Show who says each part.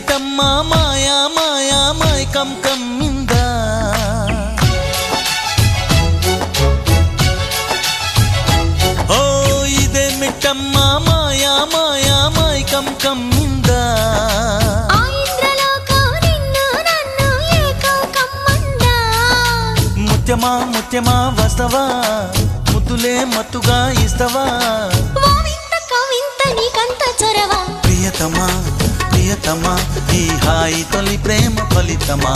Speaker 1: ఇదేమిటమ్మా మాయా మాయా మైకం కమ్మిందా ఓ ఇదేమిటమ్మా మాయా మాయా మైకం కమ్మిందా ముత్యమా ముత్యమా వస్తవా ముద్దులే మత్తుగా ఇస్తవా ప్రియతమా ప్రియతమా ఈ హాయి తొలి ప్రేమ ఫలితమా